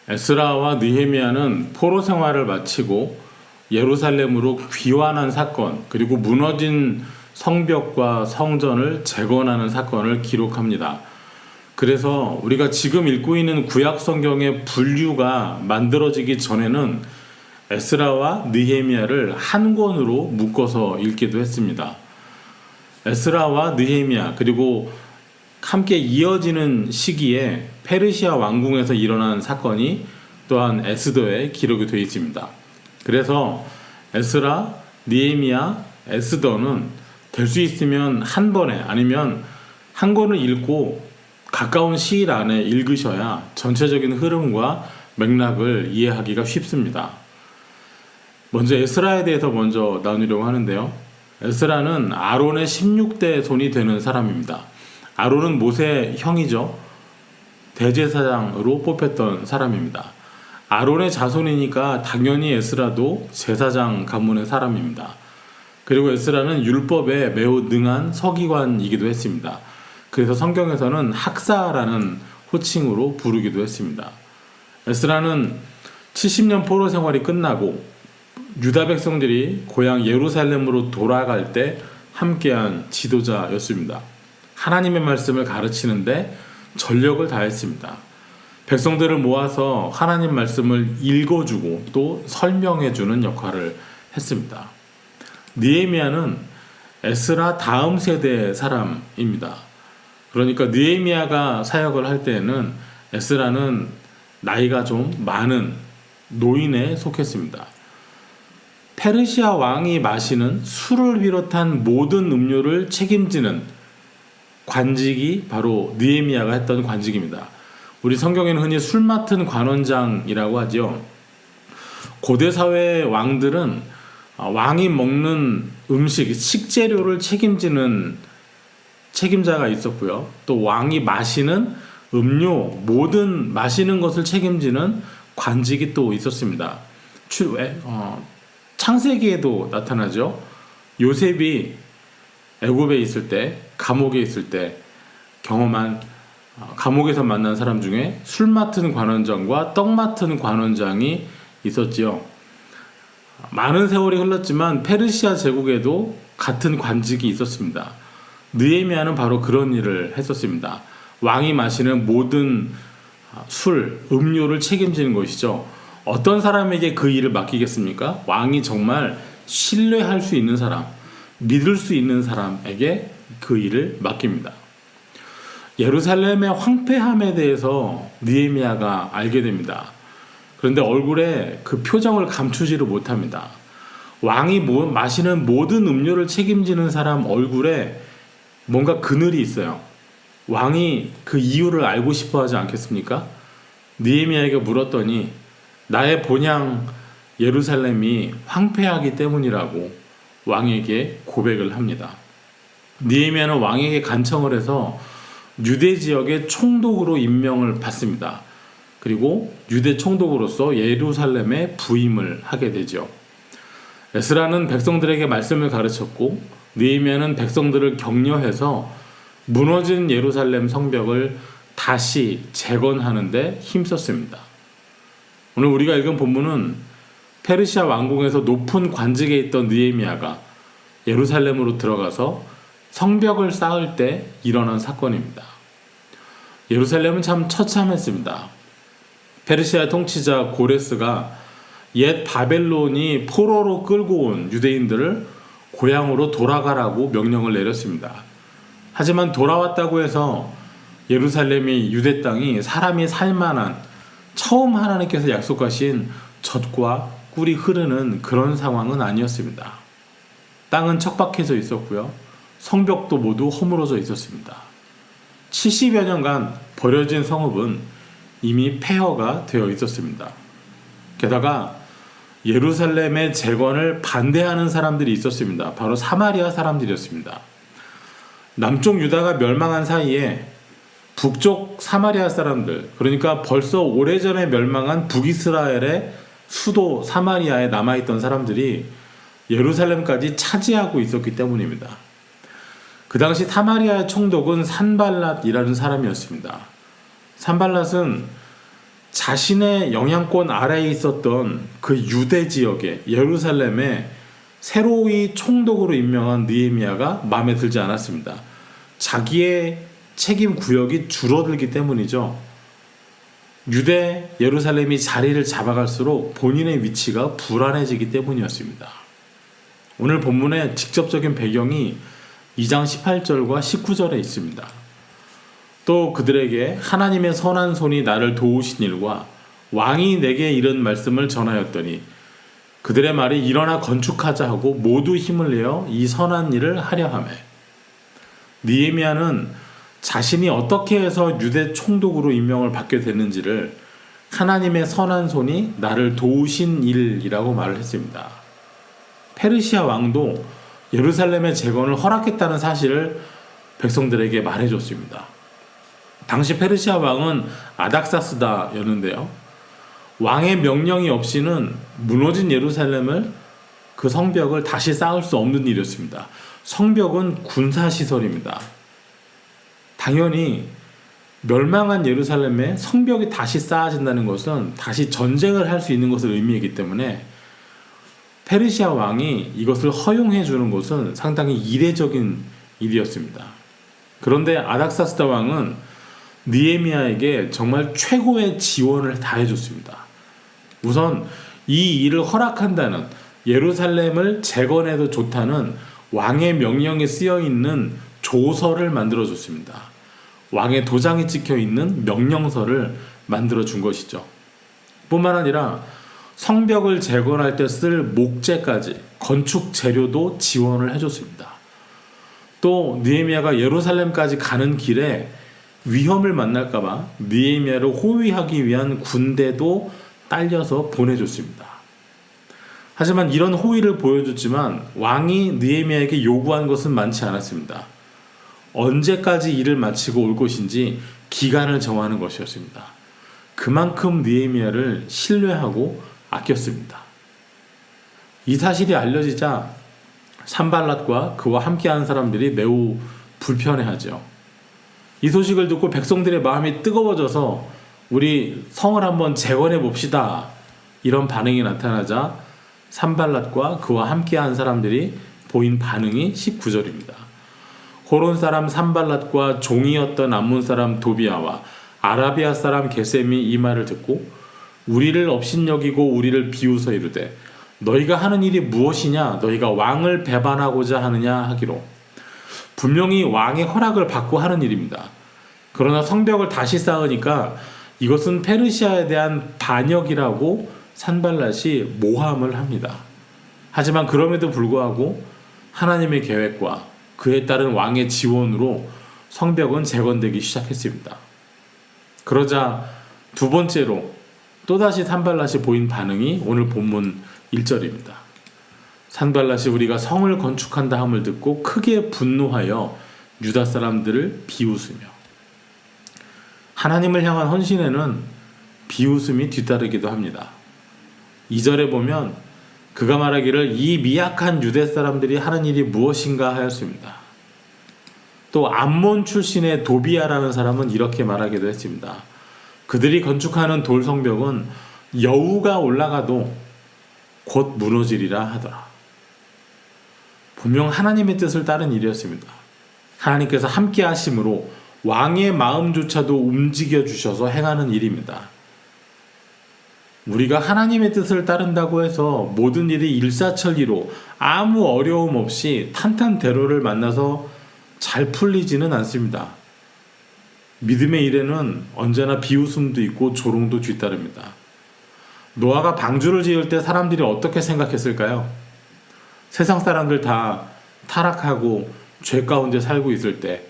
에스라와 느헤미야는 포로 생활을 마치고 예루살렘으로 귀환한 사건, 그리고 무너진 성벽과 성전을 재건하는 사건을 기록합니다. 그래서 우리가 지금 읽고 있는 구약 성경의 분류가 만들어지기 전에는 에스라와 느헤미야를 한 권으로 묶어서 읽기도 했습니다. 에스라와 느헤미야, 그리고 함께 이어지는 시기에 페르시아 왕궁에서 일어난 사건이 또한 에스더에 기록이 되어 있습니다. 그래서 에스라, 느헤미야, 에스더는 될 수 있으면 한 번에, 아니면 한 권을 읽고 가까운 시일 안에 읽으셔야 전체적인 흐름과 맥락을 이해하기가 쉽습니다. 먼저 에스라에 대해서 먼저 나누려고 하는데요. 에스라는 아론의 16대 손이 되는 사람입니다. 아론은 모세의 형이죠. 대제사장으로 뽑혔던 사람입니다. 아론의 자손이니까 당연히 에스라도 제사장 가문의 사람입니다. 그리고 에스라는 율법에 매우 능한 서기관이기도 했습니다. 그래서 성경에서는 학사라는 호칭으로 부르기도 했습니다. 에스라는 70년 포로 생활이 끝나고 유다 백성들이 고향 예루살렘으로 돌아갈 때 함께한 지도자였습니다. 하나님의 말씀을 가르치는데 전력을 다했습니다. 백성들을 모아서 하나님 말씀을 읽어주고 또 설명해주는 역할을 했습니다. 느헤미야는 에스라 다음 세대의 사람입니다. 그러니까 느헤미야가 사역을 할 때에는 에스라는 나이가 좀 많은 노인에 속했습니다. 페르시아 왕이 마시는 술을 비롯한 모든 음료를 책임지는 관직이 바로 느헤미야가 했던 관직입니다. 우리 성경에는 흔히 술 맡은 관원장이라고 하죠. 고대 사회의 왕들은 왕이 먹는 음식, 식재료를 책임지는 책임자가 있었고요. 또 왕이 마시는 음료, 모든 마시는 것을 책임지는 관직이 또 있었습니다. 창세기에도 나타나죠. 요셉이 애굽에 있을 때, 감옥에 있을 때 경험한, 감옥에서 만난 사람 중에 술 맡은 관원장과 떡 맡은 관원장이 있었지요. 많은 세월이 흘렀지만 페르시아 제국에도 같은 관직이 있었습니다. 느헤미야는 바로 그런 일을 했었습니다. 왕이 마시는 모든 술, 음료를 책임지는 것이죠. 어떤 사람에게 그 일을 맡기겠습니까? 왕이 정말 신뢰할 수 있는 사람, 믿을 수 있는 사람에게 그 일을 맡깁니다. 예루살렘의 황폐함에 대해서 느헤미야가 알게 됩니다. 그런데 얼굴에 그 표정을 감추지를 못합니다. 왕이 마시는 모든 음료를 책임지는 사람 얼굴에 뭔가 그늘이 있어요. 왕이 그 이유를 알고 싶어 하지 않겠습니까? 느헤미야에게 물었더니 나의 본향 예루살렘이 황폐하기 때문이라고 왕에게 고백을 합니다. 느헤미야는 왕에게 간청을 해서 유대 지역의 총독으로 임명을 받습니다. 그리고 유대 총독으로서 예루살렘에 부임을 하게 되죠. 에스라는 백성들에게 말씀을 가르쳤고 느헤미야는 백성들을 격려해서 무너진 예루살렘 성벽을 다시 재건하는 데 힘썼습니다. 오늘 우리가 읽은 본문은 페르시아 왕궁에서 높은 관직에 있던 느헤미야가 예루살렘으로 들어가서 성벽을 쌓을 때 일어난 사건입니다. 예루살렘은 참 처참했습니다. 페르시아 통치자 고레스가 옛 바벨론이 포로로 끌고 온 유대인들을 고향으로 돌아가라고 명령을 내렸습니다. 하지만 돌아왔다고 해서 예루살렘이, 유대 땅이 사람이 살만한, 처음 하나님께서 약속하신 젖과 꿀이 흐르는 그런 상황은 아니었습니다. 땅은 척박해져 있었고요. 성벽도 모두 허물어져 있었습니다. 70여 년간 버려진 성읍은 이미 폐허가 되어 있었습니다. 게다가 예루살렘의 재건을 반대하는 사람들이 있었습니다. 바로 사마리아 사람들이었습니다. 남쪽 유다가 멸망한 사이에 북쪽 사마리아 사람들, 그러니까 벌써 오래전에 멸망한 북이스라엘의 수도 사마리아에 남아있던 사람들이 예루살렘까지 차지하고 있었기 때문입니다. 그 당시 사마리아의 총독은 산발랏이라는 사람이었습니다. 산발랏은 자신의 영향권 아래에 있었던 그 유대 지역에 예루살렘에 새로이 총독으로 임명한 느헤미야가 마음에 들지 않았습니다. 자기의 책임 구역이 줄어들기 때문이죠. 유대 예루살렘이 자리를 잡아갈수록 본인의 위치가 불안해지기 때문이었습니다. 오늘 본문의 직접적인 배경이 2장 18절과 19절에 있습니다. 또 그들에게 하나님의 선한 손이 나를 도우신 일과 왕이 내게 이른 말씀을 전하였더니 그들의 말이 일어나 건축하자 하고 모두 힘을 내어 이 선한 일을 하려 하매 느헤미야는 자신이 어떻게 해서 유대 총독으로 임명을 받게 됐는지를 하나님의 선한 손이 나를 도우신 일이라고 말을 했습니다. 페르시아 왕도 예루살렘의 재건을 허락했다는 사실을 백성들에게 말해줬습니다. 당시 페르시아 왕은 아닥사스다였는데요. 왕의 명령이 없이는 무너진 예루살렘을 그 성벽을 다시 쌓을 수 없는 일이었습니다. 성벽은 군사시설입니다. 당연히 멸망한 예루살렘에 성벽이 다시 쌓아진다는 것은 다시 전쟁을 할 수 있는 것을 의미하기 때문에 페르시아 왕이 이것을 허용해 주는 것은 상당히 이례적인 일이었습니다. 그런데 아닥사스다 왕은 느헤미야에게 정말 최고의 지원을 다해 줬습니다. 우선 이 일을 허락한다는, 예루살렘을 재건해도 좋다는 왕의 명령이 쓰여 있는 조서를 만들어 줬습니다. 왕의 도장이 찍혀 있는 명령서를 만들어 준 것이죠. 뿐만 아니라 성벽을 재건할 때 쓸 목재까지, 건축 재료도 지원을 해줬습니다. 또 느헤미야가 예루살렘까지 가는 길에 위험을 만날까봐 느헤미야를 호위하기 위한 군대도 딸려서 보내줬습니다. 하지만 이런 호의를 보여줬지만 왕이 느헤미야에게 요구한 것은 많지 않았습니다. 언제까지 일을 마치고 올 것인지 기간을 정하는 것이었습니다. 그만큼 느헤미야를 신뢰하고 아꼈습니다. 이 사실이 알려지자 산발랏과 그와 함께하는 사람들이 매우 불편해하죠. 이 소식을 듣고 백성들의 마음이 뜨거워져서 우리 성을 한번 재건해 봅시다, 이런 반응이 나타나자 산발랏과 그와 함께한 사람들이 보인 반응이 19절입니다. 호론 사람 산발랏과 종이었던 암몬 사람 도비아와 아라비아 사람 게셈이 이 말을 듣고 우리를 업신여기고 우리를 비웃어 이르되 너희가 하는 일이 무엇이냐, 너희가 왕을 배반하고자 하느냐 하기로. 분명히 왕의 허락을 받고 하는 일입니다. 그러나 성벽을 다시 쌓으니까 이것은 페르시아에 대한 반역이라고 산발랏이 모함을 합니다. 하지만 그럼에도 불구하고 하나님의 계획과 그에 따른 왕의 지원으로 성벽은 재건되기 시작했습니다. 그러자 두 번째로 또다시 산발랏이 보인 반응이 오늘 본문 1절입니다. 산발랏이 우리가 성을 건축한다 함을 듣고 크게 분노하여 유다 사람들을 비웃으며, 하나님을 향한 헌신에는 비웃음이 뒤따르기도 합니다. 2절에 보면 그가 말하기를 이 미약한 유대 사람들이 하는 일이 무엇인가 하였습니다. 또 암몬 출신의 도비아라는 사람은 이렇게 말하기도 했습니다. 그들이 건축하는 돌 성벽은 여우가 올라가도 곧 무너지리라 하더라. 분명 하나님의 뜻을 따른 일이었습니다. 하나님께서 함께 하심으로 왕의 마음조차도 움직여 주셔서 행하는 일입니다. 우리가 하나님의 뜻을 따른다고 해서 모든 일이 일사천리로 아무 어려움 없이 탄탄대로를 만나서 잘 풀리지는 않습니다. 믿음의 일에는 언제나 비웃음도 있고 조롱도 뒤따릅니다. 노아가 방주를 지을 때 사람들이 어떻게 생각했을까요? 세상 사람들 다 타락하고 죄 가운데 살고 있을 때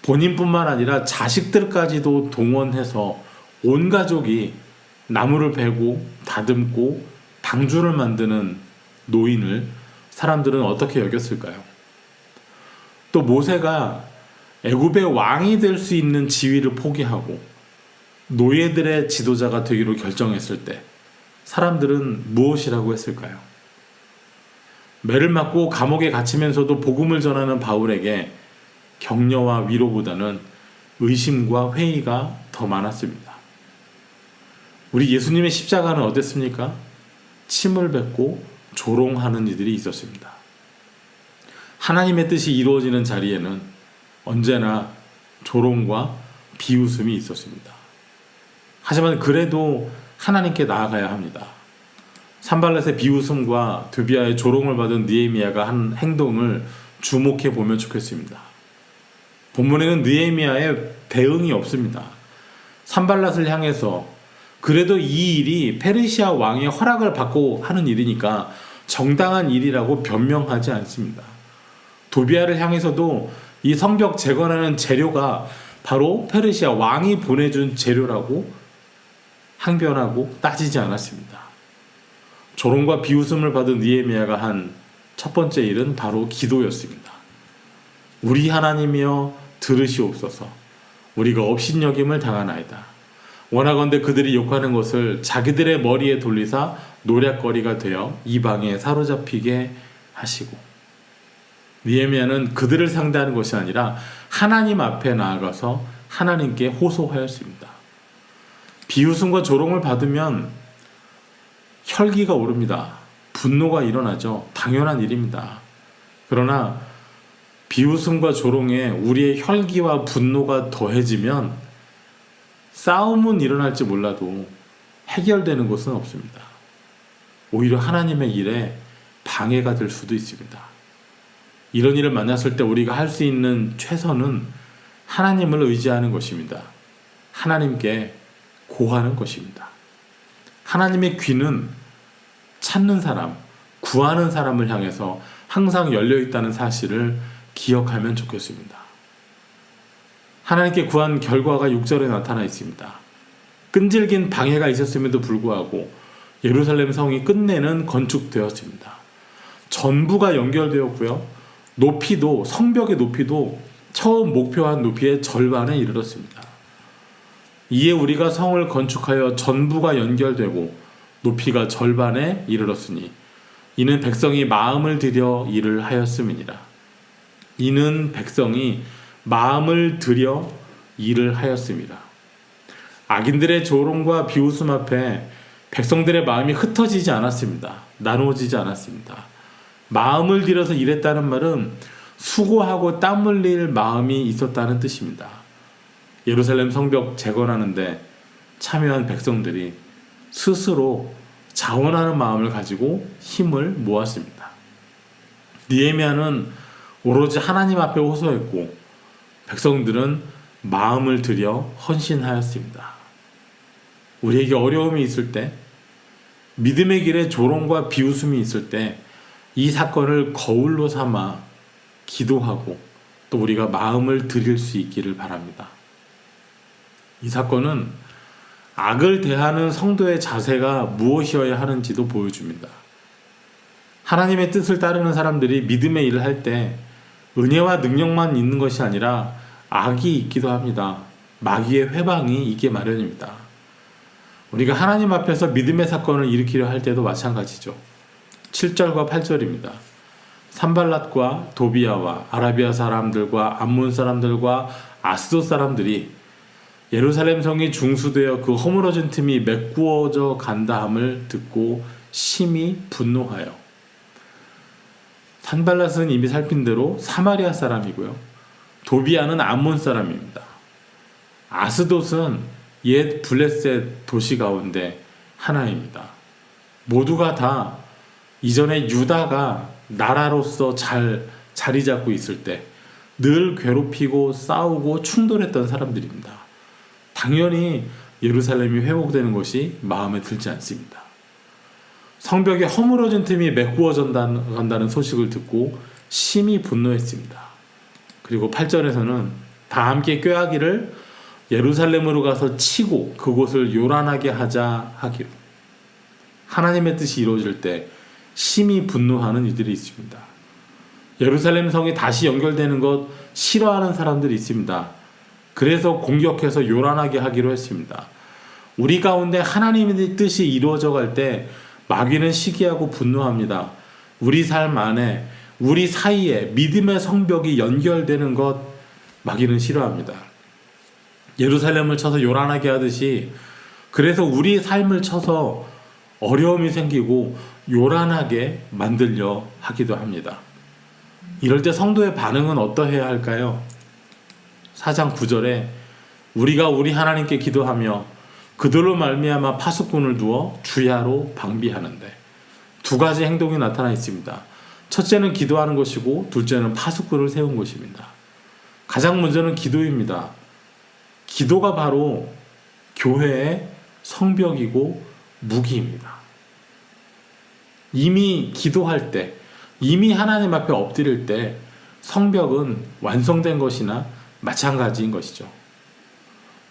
본인뿐만 아니라 자식들까지도 동원해서 온 가족이 나무를 베고 다듬고 방주를 만드는 노인을 사람들은 어떻게 여겼을까요? 또 모세가 애굽의 왕이 될 수 있는 지위를 포기하고 노예들의 지도자가 되기로 결정했을 때 사람들은 무엇이라고 했을까요? 매를 맞고 감옥에 갇히면서도 복음을 전하는 바울에게 격려와 위로보다는 의심과 회의가 더 많았습니다. 우리 예수님의 십자가는 어땠습니까? 침을 뱉고 조롱하는 이들이 있었습니다. 하나님의 뜻이 이루어지는 자리에는 언제나 조롱과 비웃음이 있었습니다. 하지만 그래도 하나님께 나아가야 합니다. 산발렛의 비웃음과 드비아의 조롱을 받은 느헤미야가 한 행동을 주목해 보면 좋겠습니다. 본문에는 느헤미야의 대응이 없습니다. 산발랏을 향해서 그래도 이 일이 페르시아 왕의 허락을 받고 하는 일이니까 정당한 일이라고 변명하지 않습니다. 도비아를 향해서도 이 성벽 재건하는 재료가 바로 페르시아 왕이 보내준 재료라고 항변하고 따지지 않았습니다. 조롱과 비웃음을 받은 느헤미야가 한 첫 번째 일은 바로 기도였습니다. 우리 하나님이여 들으시옵소서. 우리가 업신여김을 당하나이다. 원하건대 그들이 욕하는 것을 자기들의 머리에 돌리사 노략거리가 되어 이방에 사로잡히게 하시고. 느헤미야는 그들을 상대하는 것이 아니라 하나님 앞에 나아가서 하나님께 호소하였습니다. 비웃음과 조롱을 받으면 혈기가 오릅니다. 분노가 일어나죠. 당연한 일입니다. 그러나 비웃음과 조롱에 우리의 혈기와 분노가 더해지면 싸움은 일어날지 몰라도 해결되는 것은 없습니다. 오히려 하나님의 일에 방해가 될 수도 있습니다. 이런 일을 만났을 때 우리가 할 수 있는 최선은 하나님을 의지하는 것입니다. 하나님께 고하는 것입니다. 하나님의 귀는 찾는 사람, 구하는 사람을 향해서 항상 열려있다는 사실을 기억하면 좋겠습니다. 하나님께 구한 결과가 6절에 나타나 있습니다. 끈질긴 방해가 있었음에도 불구하고 예루살렘 성이 끝내는 건축되었습니다. 전부가 연결되었고요. 높이도, 성벽의 높이도 처음 목표한 높이의 절반에 이르렀습니다. 이에 우리가 성을 건축하여 전부가 연결되고 높이가 절반에 이르렀으니 이는 백성이 마음을 들여 일을 하였음이니라. 이는 백성이 마음을 들여 일을 하였음이라. 악인들의 조롱과 비웃음 앞에 백성들의 마음이 흩어지지 않았습니다. 나누어지지 않았습니다. 마음을 들여서 일했다는 말은 수고하고 땀 흘릴 마음이 있었다는 뜻입니다. 예루살렘 성벽 재건하는데 참여한 백성들이 스스로 자원하는 마음을 가지고 힘을 모았습니다. 느헤미야는 오로지 하나님 앞에 호소했고 백성들은 마음을 들여 헌신하였습니다. 우리에게 어려움이 있을 때, 믿음의 길에 조롱과 비웃음이 있을 때 이 사건을 거울로 삼아 기도하고 또 우리가 마음을 드릴 수 있기를 바랍니다. 이 사건은 악을 대하는 성도의 자세가 무엇이어야 하는지도 보여줍니다. 하나님의 뜻을 따르는 사람들이 믿음의 일을 할 때 은혜와 능력만 있는 것이 아니라 악이 있기도 합니다. 마귀의 회방이 있게 마련입니다. 우리가 하나님 앞에서 믿음의 사건을 일으키려 할 때도 마찬가지죠. 7절과 8절입니다. 산발랏과 도비아와 아라비아 사람들과 암몬 사람들과 아스돗 사람들이 예루살렘 성이 중수되어 그 허물어진 틈이 메꾸어져 간다함을 듣고 심히 분노하여. 산발랏은 이미 살핀 대로 사마리아 사람이고요. 도비아는 암몬 사람입니다. 아스돗은 옛 블레셋 도시 가운데 하나입니다. 모두가 다 이전에 유다가 나라로서 잘 자리 잡고 있을 때 늘 괴롭히고 싸우고 충돌했던 사람들입니다. 당연히 예루살렘이 회복되는 것이 마음에 들지 않습니다. 성벽에 허물어진 틈이 메꾸어져 간다는 소식을 듣고 심히 분노했습니다. 그리고 8절에서는 다 함께 꾀하기를 예루살렘으로 가서 치고 그곳을 요란하게 하자 하기로. 하나님의 뜻이 이루어질 때 심히 분노하는 이들이 있습니다. 예루살렘 성이 다시 연결되는 것 싫어하는 사람들이 있습니다. 그래서 공격해서 요란하게 하기로 했습니다. 우리 가운데 하나님의 뜻이 이루어져 갈 때 마귀는 시기하고 분노합니다. 우리 삶 안에, 우리 사이에 믿음의 성벽이 연결되는 것 마귀는 싫어합니다. 예루살렘을 쳐서 요란하게 하듯이 그래서 우리의 삶을 쳐서 어려움이 생기고 요란하게 만들려 하기도 합니다. 이럴 때 성도의 반응은 어떠해야 할까요? 4장 9절에 우리가 우리 하나님께 기도하며 그들로 말미암아 파수꾼을 두어 주야로 방비하는데, 두 가지 행동이 나타나 있습니다. 첫째는 기도하는 것이고 둘째는 파수꾼을 세운 것입니다. 가장 먼저는 기도입니다. 기도가 바로 교회의 성벽이고 무기입니다. 이미 기도할 때, 이미 하나님 앞에 엎드릴 때 성벽은 완성된 것이나 마찬가지인 것이죠.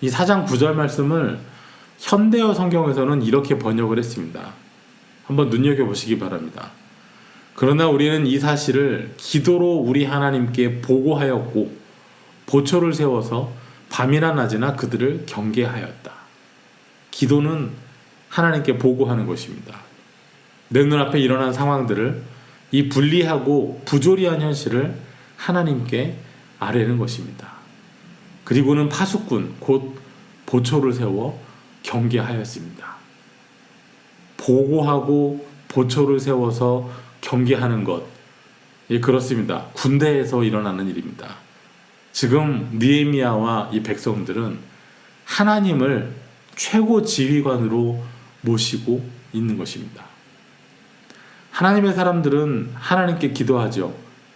이 4장 9절 말씀을 현대어 성경에서는 이렇게 번역을 했습니다. 한번 눈여겨보시기 바랍니다. 그러나 우리는 이 사실을 기도로 우리 하나님께 보고하였고 보초를 세워서 밤이나 낮이나 그들을 경계하였다. 기도는 하나님께 보고하는 것입니다. 내 눈앞에 일어난 상황들을, 이 불리하고 부조리한 현실을 하나님께 아뢰는 것입니다. 그리고는 파수꾼, 곧 보초를 세워 경계하였습니다. 보고하고 보초를 세워서 경계하는 것, 예, 그렇습니다. 군대에서 일어나는 일입니다. 지금 느헤미야와 이 백성들은 하나님을 최고 지휘관으로 모시고 있는 것입니다. 하나님의 사람들은 하나님께 기도하죠.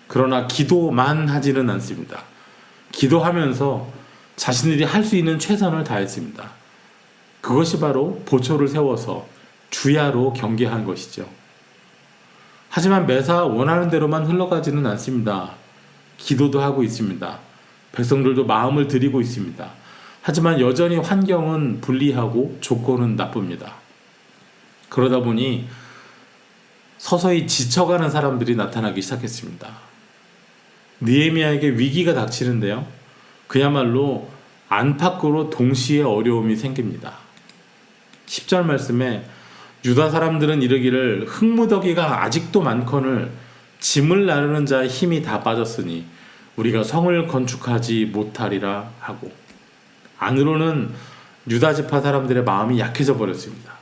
그러나 기도만 하지는 않습니다. 기도하면서 자신들이 할 수 있는 최선을 다했습니다. 그것이 바로 보초를 세워서 주야로 경계한 것이죠. 하지만 매사 원하는 대로만 흘러가지는 않습니다. 기도도 하고 있습니다. 백성들도 마음을 들이고 있습니다. 하지만 여전히 환경은 불리하고 조건은 나쁩니다. 그러다 보니 서서히 지쳐가는 사람들이 나타나기 시작했습니다. 느헤미야에게 위기가 닥치는데요, 그야말로 안팎으로 동시에 어려움이 생깁니다. 10절 말씀에 유다 사람들은 이르기를 흙무더기가 아직도 많거늘 짐을 나르는 자의 힘이 다 빠졌으니 우리가 성을 건축하지 못하리라 하고, 안으로는 유다 지파 사람들의 마음이 약해져 버렸습니다.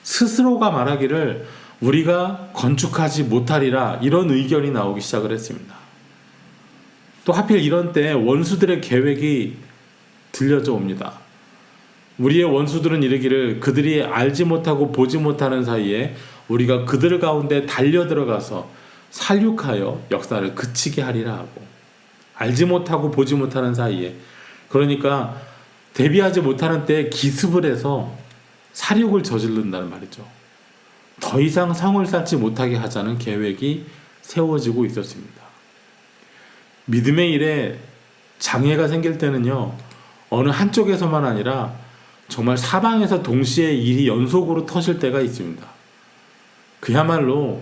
스스로가 말하기를 우리가 건축하지 못하리라, 이런 의견이 나오기 시작을 했습니다. 또 하필 이런 때 원수들의 계획이 들려져 옵니다. 우리의 원수들은 이르기를 그들이 알지 못하고 보지 못하는 사이에 우리가 그들 가운데 달려 들어가서 살육하여 역사를 그치게 하리라 하고, 알지 못하고 보지 못하는 사이에, 그러니까 대비하지 못하는 때에 기습을 해서 살육을 저지른다는 말이죠. 더 이상 성을 쌓지 못하게 하자는 계획이 세워지고 있었습니다. 믿음의 일에 장애가 생길 때는요, 어느 한쪽에서만 아니라 정말 사방에서 동시에 일이 연속으로 터질 때가 있습니다. 그야말로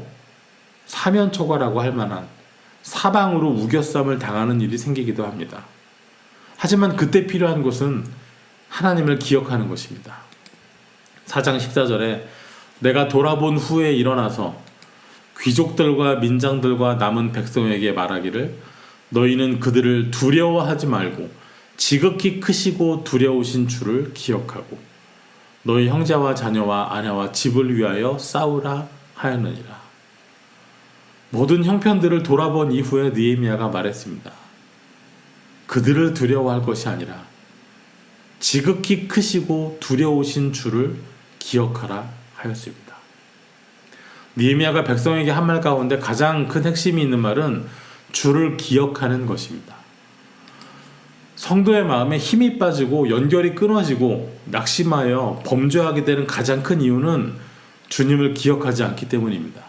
사면초가라고 할 만한 사방으로 우겨쌈을 당하는 일이 생기기도 합니다. 하지만 그때 필요한 것은 하나님을 기억하는 것입니다. 4장 14절에 내가 돌아본 후에 일어나서 귀족들과 민장들과 남은 백성에게 말하기를 너희는 그들을 두려워하지 말고 지극히 크시고 두려우신 주를 기억하고 너희 형제와 자녀와 아내와 집을 위하여 싸우라 하였느니라. 모든 형편들을 돌아본 이후에 느헤미야가 말했습니다. 그들을 두려워할 것이 아니라 지극히 크시고 두려우신 주를 기억하라 하였습니다. 느헤미야가 백성에게 한 말 가운데 가장 큰 핵심이 있는 말은 주를 기억하는 것입니다. 성도의 마음에 힘이 빠지고 연결이 끊어지고 낙심하여 범죄하게 되는 가장 큰 이유는 주님을 기억하지 않기 때문입니다.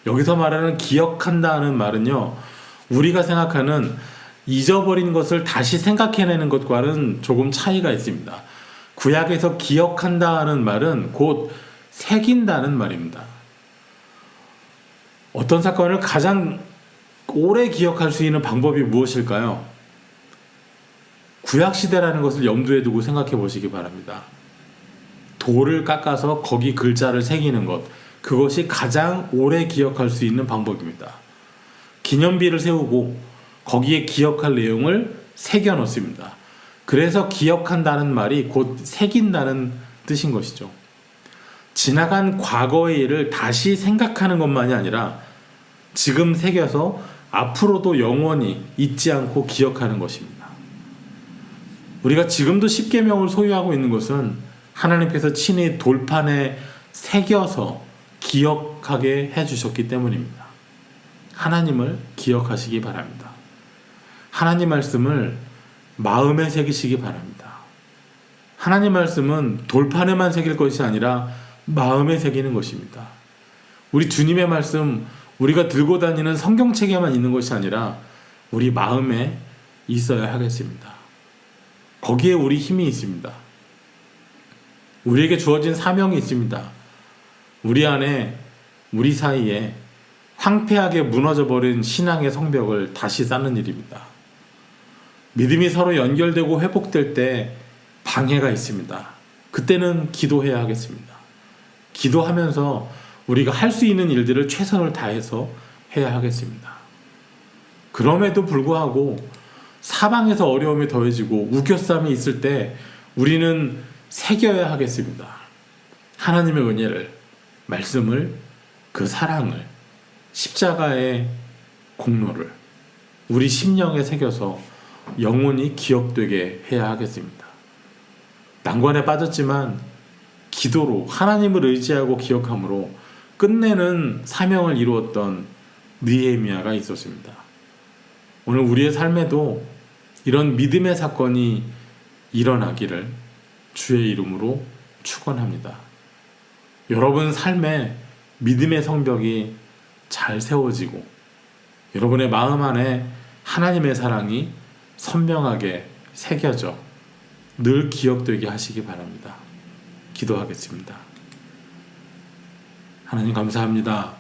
여기서 말하는 기억한다는 말은요, 우리가 생각하는 잊어버린 것을 다시 생각해내는 것과는 조금 차이가 있습니다. 구약에서 기억한다는 말은 곧 새긴다는 말입니다. 어떤 사건을 가장 오래 기억할 수 있는 방법이 무엇일까요? 구약시대라는 것을 염두에 두고 생각해 보시기 바랍니다. 돌을 깎아서 거기 글자를 새기는 것, 그것이 가장 오래 기억할 수 있는 방법입니다. 기념비를 세우고 거기에 기억할 내용을 새겨 넣습니다. 그래서 기억한다는 말이 곧 새긴다는 뜻인 것이죠. 지나간 과거의 일을 다시 생각하는 것만이 아니라 지금 새겨서 앞으로도 영원히 잊지 않고 기억하는 것입니다. 우리가 지금도 십계명을 소유하고 있는 것은 하나님께서 친히 돌판에 새겨서 기억하게 해주셨기 때문입니다. 하나님을 기억하시기 바랍니다. 하나님 말씀을 마음에 새기시기 바랍니다. 하나님 말씀은 돌판에만 새길 것이 아니라 마음에 새기는 것입니다. 우리 주님의 말씀, 우리가 들고 다니는 성경책에만 있는 것이 아니라 우리 마음에 있어야 하겠습니다. 거기에 우리 힘이 있습니다. 우리에게 주어진 사명이 있습니다. 우리 안에, 우리 사이에 황폐하게 무너져버린 신앙의 성벽을 다시 쌓는 일입니다. 믿음이 서로 연결되고 회복될 때 방해가 있습니다. 그때는 기도해야 하겠습니다. 기도하면서 우리가 할 수 있는 일들을 최선을 다해서 해야 하겠습니다. 그럼에도 불구하고 사방에서 어려움이 더해지고 우겨쌈이 있을 때 우리는 새겨야 하겠습니다. 하나님의 은혜를, 말씀을, 그 사랑을, 십자가의 공로를 우리 심령에 새겨서 영원히 기억되게 해야 하겠습니다. 난관에 빠졌지만 기도로 하나님을 의지하고 기억함으로 끝내는 사명을 이루었던 느헤미야가 있었습니다. 오늘 우리의 삶에도 이런 믿음의 사건이 일어나기를 주의 이름으로 축원합니다. 여러분 삶에 믿음의 성벽이 잘 세워지고 여러분의 마음 안에 하나님의 사랑이 선명하게 새겨져 늘 기억되게 하시기 바랍니다. 기도하겠습니다. 하나님 감사합니다.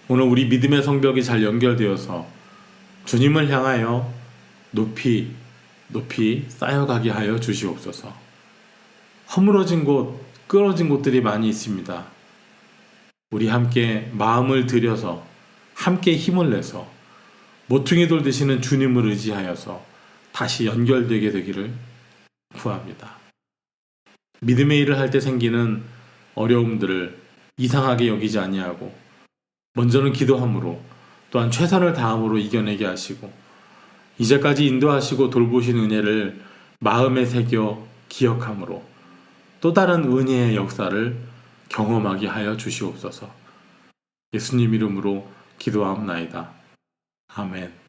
오늘 우리 믿음의 성벽이 잘 연결되어서 주님을 향하여 높이 높이 쌓여가게 하여 주시옵소서. 허물어진 곳, 끊어진 곳들이 많이 있습니다. 우리 함께 마음을 들여서 함께 힘을 내서 모퉁이 돌 되시는 주님을 의지하여서 다시 연결되게 되기를 구합니다. 믿음의 일을 할 때 생기는 어려움들을 이상하게 여기지 아니하고 먼저는 기도함으로 또한 최선을 다함으로 이겨내게 하시고 이제까지 인도하시고 돌보신 은혜를 마음에 새겨 기억함으로 또 다른 은혜의 역사를 경험하게 하여 주시옵소서. 예수님 이름으로 기도하옵나이다. 아멘.